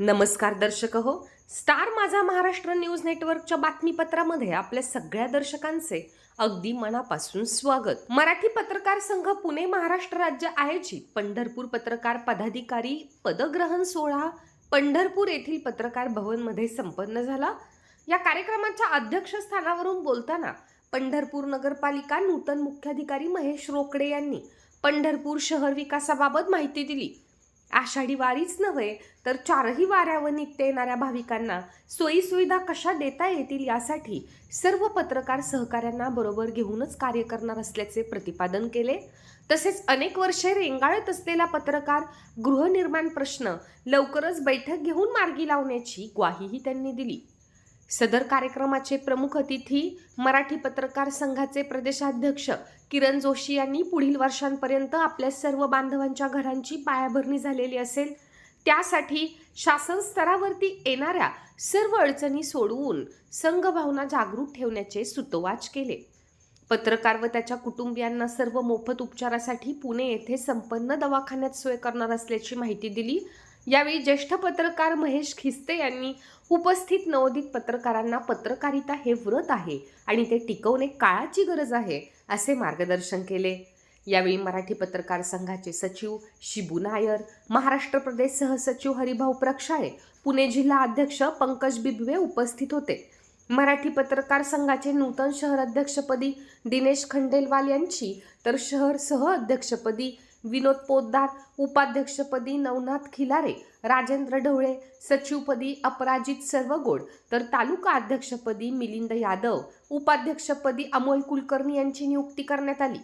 नमस्कार दर्शक हो. स्टार माझा महाराष्ट्र न्यूज नेटवर्कच्या बातमीपत्रामध्ये आपल्या सगळ्या दर्शकांचे अगदी मनापासून स्वागत. मराठी पत्रकार संघ पुणे महाराष्ट्र राज्य आयोजित पंढरपूर पत्रकार पदाधिकारी पदग्रहण सोहळा पंढरपूर येथील पत्रकार भवन मध्ये संपन्न झाला. या कार्यक्रमाच्या अध्यक्षस्थानावरून बोलताना पंढरपूर नगरपालिका नूतन मुख्याधिकारी महेश रोकडे यांनी पंढरपूर शहर विकासाबाबत माहिती दिली. आषाढी वारीच नव्हे तर चारही वाऱ्यावर नित्य येणाऱ्या भाविकांना सोयी सुविधा कशा देता येतील यासाठी सर्व पत्रकार सहकाऱ्यांना बरोबर घेऊनच कार्य करणार असल्याचे प्रतिपादन केले. तसेच अनेक वर्षे रेंगाळत असलेला पत्रकार गृहनिर्माण प्रश्न लवकरच बैठक घेऊन मार्गी लावण्याची ग्वाहीही त्यांनी दिली. सदर कार्यक्रमाचे प्रमुख अतिथी मराठी पत्रकार संघाचे प्रदेशाध्यक्ष किरण जोशी यांनी पुढील वर्षांपर्यंत आपल्या सर्व बांधवांच्या घरांची पायाभरणी झालेली असेल त्यासाठी शासन स्तरावरती येणाऱ्या सर्व अडचणी सोडवून संघभावना जागृत ठेवण्याचे सूतोवाच केले. पत्रकार व त्याच्या कुटुंबियांना सर्व मोफत उपचारासाठी पुणे येथे संपन्न दवाखान्यात सोय करणार असल्याची माहिती दिली. यावेळी ज्येष्ठ पत्रकार महेश खिस्ते यांनी उपस्थित नवोदित पत्रकारांना पत्रकारिता हे व्रत आहे आणि ते टिकवणे काळाची गरज आहे असे मार्गदर्शन केले. यावेळी मराठी पत्रकार संघाचे सचिव शिबू नायर, महाराष्ट्र प्रदेश सहसचिव हरिभाऊ प्रक्षाळे, पुणे जिल्हा अध्यक्ष पंकज बिबवे उपस्थित होते. मराठी पत्रकार संघाचे नूतन शहर अध्यक्षपदी दिनेश खंडेलवाल यांची तर शहर सह अध्यक्षपदी विनोद पोद्दार, उपाध्यक्षपदी नवनाथ खिलारे, राजेंद्र ढवळे, सचिवपदी अपराजित सर्वगोड तर तालुका अध्यक्षपदी मिलिंद यादव, उपाध्यक्षपदी अमोल कुलकर्णी यांची नियुक्ती करण्यात आली.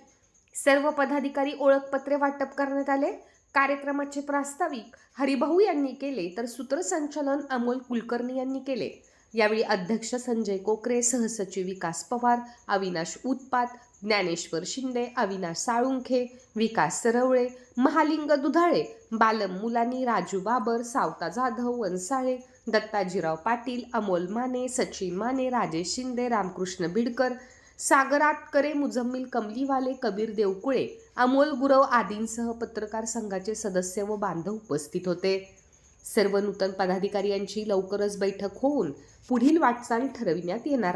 सर्व पदाधिकारी ओळखपत्रे वाटप करण्यात आले. कार्यक्रमाचे प्रास्ताविक हरिभाऊ यांनी केले तर सूत्रसंचालन अमोल कुलकर्णी यांनी केले. यावेळी अध्यक्ष संजय कोकरे, सहसचिव विकास पवार, अविनाश उत्पात, ज्ञानेश्वर शिंदे, अविनाश साळुंखे, विकास सरवळे, महालिंग दुधाळे, बालम मुलानी, राजू बाबर, सावता जाधव, वनसाळे, दत्ताजीराव पाटील, अमोल माने, सचिन माने, राजेश शिंदे, रामकृष्ण बिडकर, सागर आटकरे, मुजम्मिल कमलीवाले, कबीर देवकुळे, अमोल गुरव आदींसह पत्रकार संघाचे सदस्य व बांधव उपस्थित होते. सर्व नूतन पदाधिकारी यांची लवकरच बैठक होऊन पुढील वाटचाल ठरविण्यात येणार आहे.